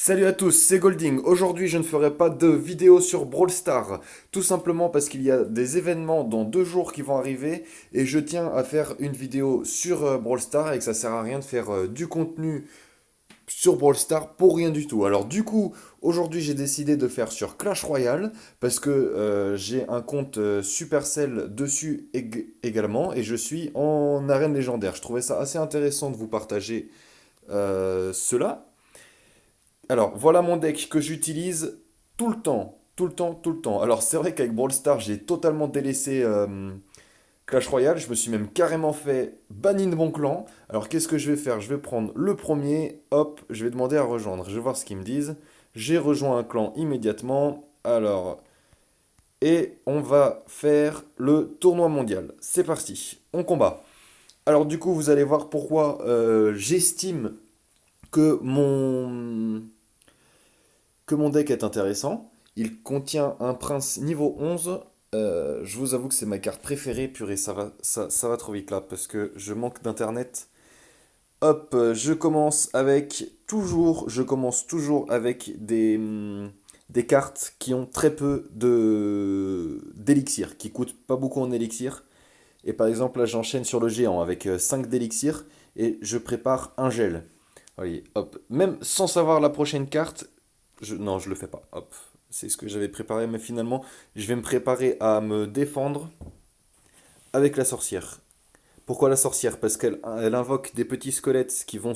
Salut à tous, c'est Golding. Aujourd'hui, je ne ferai pas de vidéo sur Brawl Stars, tout simplement parce qu'il y a des événements dans 2 jours qui vont arriver et je tiens à faire une vidéo sur Brawl Stars et que ça sert à rien de faire du contenu sur Brawl Stars pour rien du tout. Alors du coup, aujourd'hui, j'ai décidé de faire sur Clash Royale parce que j'ai un compte Supercell dessus également et je suis en arène légendaire. Je trouvais ça assez intéressant de vous partager cela. Alors, voilà mon deck que j'utilise tout le temps, tout le temps, tout le temps. Alors, c'est vrai qu'avec Brawl Stars, j'ai totalement délaissé Clash Royale. Je me suis même carrément fait bannir de mon clan. Alors, qu'est-ce que je vais faire? Je vais prendre le premier, hop, je vais demander à rejoindre. Je vais voir ce qu'ils me disent. J'ai rejoint un clan immédiatement. Alors, et on va faire le tournoi mondial. C'est parti, on combat. Alors, du coup, vous allez voir pourquoi j'estime que mon deck est intéressant. Il contient un prince niveau 11. Je vous avoue que c'est ma carte préférée. Purée, ça va trop vite là parce que je manque d'internet. Hop, je commence toujours avec des cartes qui ont très peu d'élixir, qui coûtent pas beaucoup en élixir. Et par exemple, là, j'enchaîne sur le géant avec 5 d'élixir et je prépare un gel. Voyez, hop. Même sans savoir la prochaine carte, non, je le fais pas. Hop. C'est ce que j'avais préparé, mais finalement, je vais me préparer à me défendre avec la sorcière. Pourquoi la sorcière? Parce qu'elle invoque des petits squelettes qui vont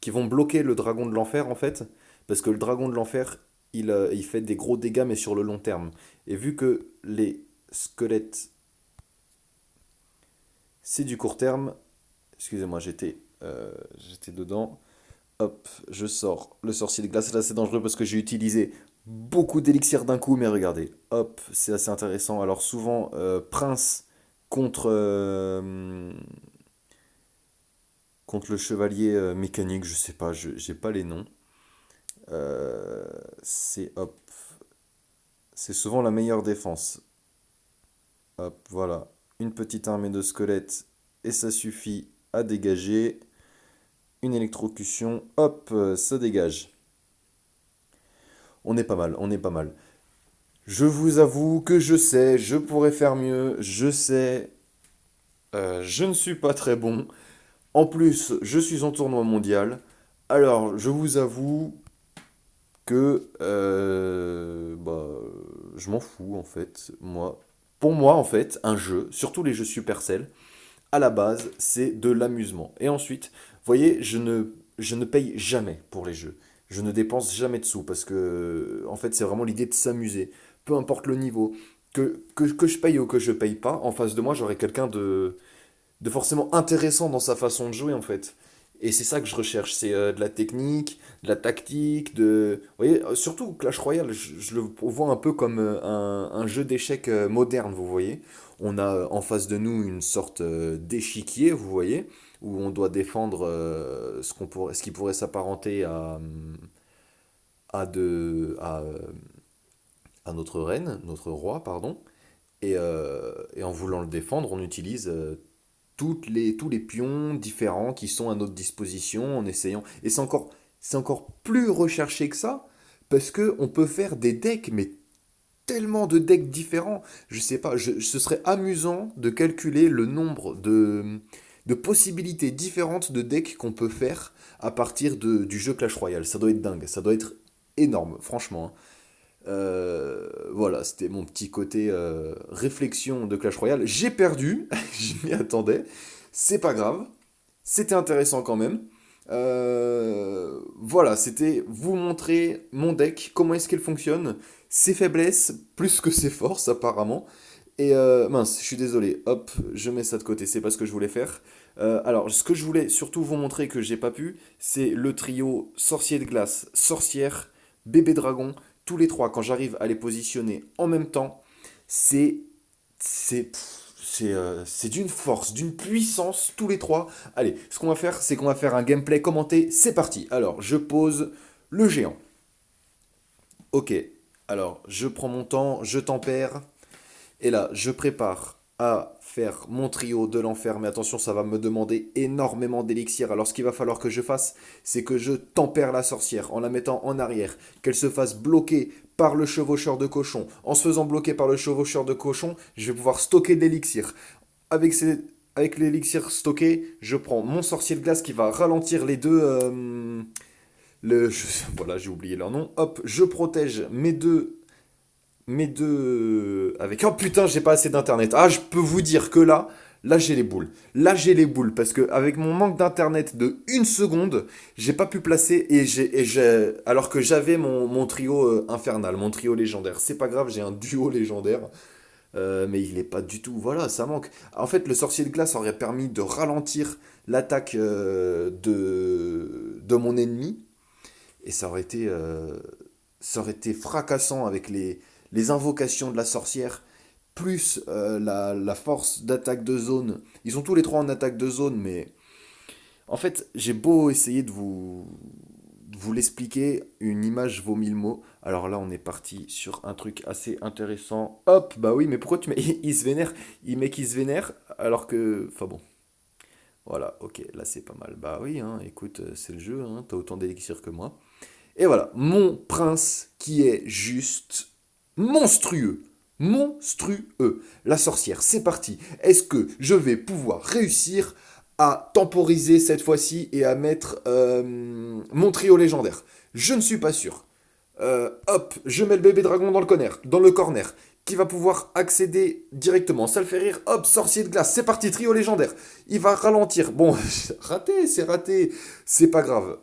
qui vont bloquer le dragon de l'enfer en fait. Parce que le dragon de l'enfer, il fait des gros dégâts, mais sur le long terme. Et vu que les squelettes, c'est du court terme, excusez-moi, j'étais dedans. Hop, je sors le sorcier de glace. Là, c'est dangereux parce que j'ai utilisé beaucoup d'élixir d'un coup, mais regardez, hop, c'est assez intéressant. Alors, souvent, prince contre, contre le chevalier mécanique, je sais pas, j'ai pas les noms. C'est hop, c'est souvent la meilleure défense. Hop, voilà, une petite armée de squelettes et ça suffit à dégager. Une électrocution, hop, ça dégage. On est pas mal, on est pas mal. Je vous avoue que je sais, je pourrais faire mieux, je sais, je ne suis pas très bon. En plus, je suis en tournoi mondial. Alors, je vous avoue que je m'en fous en fait. Pour moi, en fait, un jeu, surtout les jeux Supercell, à la base, c'est de l'amusement. Et ensuite, vous voyez, je ne paye jamais pour les jeux. Je ne dépense jamais de sous parce que, en fait, c'est vraiment l'idée de s'amuser. Peu importe le niveau. Que je paye ou que je paye pas, en face de moi, j'aurai quelqu'un de forcément intéressant dans sa façon de jouer, en fait. Et c'est ça que je recherche, c'est de la technique, de la tactique, de... Vous voyez, surtout Clash Royale, je le vois un peu comme un jeu d'échecs moderne, vous voyez. On a en face de nous une sorte d'échiquier, vous voyez, où on doit défendre ce qui pourrait s'apparenter à notre reine, notre roi, pardon. Et en voulant le défendre, on utilise tous les pions différents qui sont à notre disposition en essayant. Et c'est encore plus recherché que ça, parce que on peut faire des decks, mais tellement de decks différents. Je sais pas, ce serait amusant de calculer le nombre de possibilités différentes de decks qu'on peut faire à partir du jeu Clash Royale. Ça doit être dingue, ça doit être énorme, franchement, hein. Voilà, c'était mon petit côté réflexion de Clash Royale. J'ai perdu, je m'y attendais. C'est pas grave, c'était intéressant quand même. Voilà, c'était vous montrer mon deck, comment est-ce qu'elle fonctionne, ses faiblesses, plus que ses forces apparemment. Et mince, je suis désolé, hop, je mets ça de côté, c'est pas ce que je voulais faire. Alors, ce que je voulais surtout vous montrer que j'ai pas pu, c'est le trio sorcier de glace, sorcière, bébé dragon, tous les trois, quand j'arrive à les positionner en même temps, c'est c'est d'une force, d'une puissance, tous les trois. Allez, ce qu'on va faire, c'est qu'on va faire un gameplay commenté. C'est parti. Alors, je pose le géant. Ok. Alors, je prends mon temps, je tempère. Et là, je prépare. à faire mon trio de l'enfer, mais attention, ça va me demander énormément d'élixir. Alors ce qu'il va falloir que je fasse, c'est que je tempère la sorcière en la mettant en arrière, qu'elle se fasse bloquer par le chevaucheur de cochon. En se faisant bloquer par le chevaucheur de cochon, je vais pouvoir stocker de l'élixir. Avec, avec l'élixir stocké, je prends mon sorcier de glace qui va ralentir les deux... voilà, j'ai oublié leur nom. Hop, je protège mes deux avec oh putain j'ai pas assez d'internet, ah je peux vous dire que là j'ai les boules, parce que avec mon manque d'internet de une seconde j'ai pas pu placer alors que j'avais mon trio infernal, mon trio légendaire. C'est pas grave, j'ai un duo légendaire, mais il est pas du tout, voilà, ça manque. En fait le sorcier de glace aurait permis de ralentir l'attaque de mon ennemi, et ça aurait été fracassant avec les invocations de la sorcière, plus la force d'attaque de zone. Ils sont tous les trois en attaque de zone, mais en fait, j'ai beau essayer de vous l'expliquer, une image vaut mille mots. Alors là, on est parti sur un truc assez intéressant. Hop, bah oui, mais pourquoi tu mets... Il se vénère, il met qu'il se vénère, alors que... Enfin bon, voilà, ok, là c'est pas mal. Bah oui, hein, écoute, c'est le jeu, hein, t'as autant d'élixir que moi. Et voilà, mon prince qui est juste monstrueux. Monstrueux. La sorcière, c'est parti. Est-ce que je vais pouvoir réussir à temporiser cette fois-ci et à mettre mon trio légendaire? Je ne suis pas sûr. Hop, je mets le bébé dragon dans le corner, qui va pouvoir accéder directement. Ça le fait rire. Hop, sorcier de glace, c'est parti, trio légendaire. Il va ralentir. Bon, raté, c'est raté. C'est pas grave.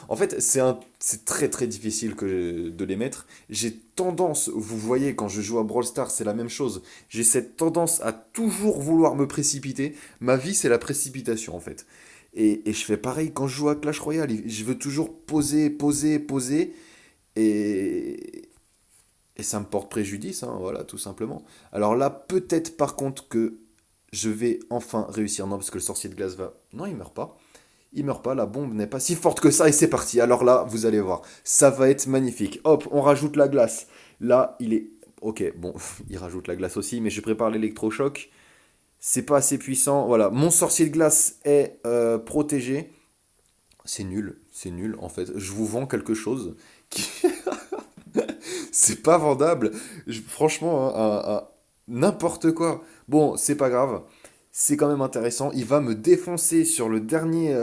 En fait, c'est très très difficile de les mettre. J'ai tendance, vous voyez, quand je joue à Brawl Stars, c'est la même chose. J'ai cette tendance à toujours vouloir me précipiter. Ma vie, c'est la précipitation en fait. Et je fais pareil quand je joue à Clash Royale. Je veux toujours poser, poser, poser. Et, et ça me porte préjudice, hein, voilà, tout simplement. Alors là, peut-être par contre que je vais enfin réussir. Non, parce que le sorcier de glace va... Non, il meurt pas. Il meurt pas, la bombe n'est pas si forte que ça et c'est parti. Alors là, vous allez voir, ça va être magnifique. Hop, on rajoute la glace. Là, il est... Ok, bon, il rajoute la glace aussi, mais je prépare l'électrochoc. C'est pas assez puissant. Voilà, mon sorcier de glace est protégé. C'est nul en fait. Je vous vends quelque chose qui... c'est pas vendable. Franchement, n'importe quoi. Bon, c'est pas grave. C'est quand même intéressant. Il va me défoncer sur le dernier.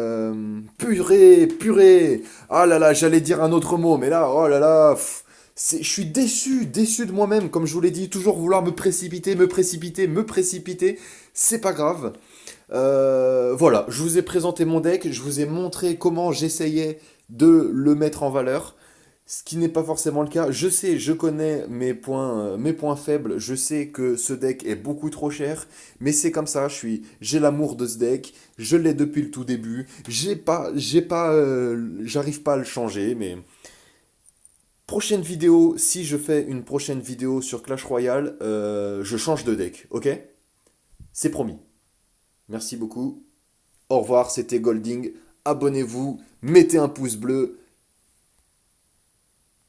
Purée, purée. Ah là là, j'allais dire un autre mot, mais là, oh là là. Je suis déçu, déçu de moi-même. Comme je vous l'ai dit, toujours vouloir me précipiter, me précipiter, me précipiter. C'est pas grave. Voilà, je vous ai présenté mon deck. Je vous ai montré comment j'essayais de le mettre en valeur. Ce qui n'est pas forcément le cas. Je sais, je connais mes points faibles. Je sais que ce deck est beaucoup trop cher. Mais c'est comme ça, j'ai l'amour de ce deck. Je l'ai depuis le tout début. J'arrive pas à le changer. Mais prochaine vidéo, si je fais une prochaine vidéo sur Clash Royale, je change de deck, ok? C'est promis. Merci beaucoup. Au revoir, c'était Golding. Abonnez-vous, mettez un pouce bleu.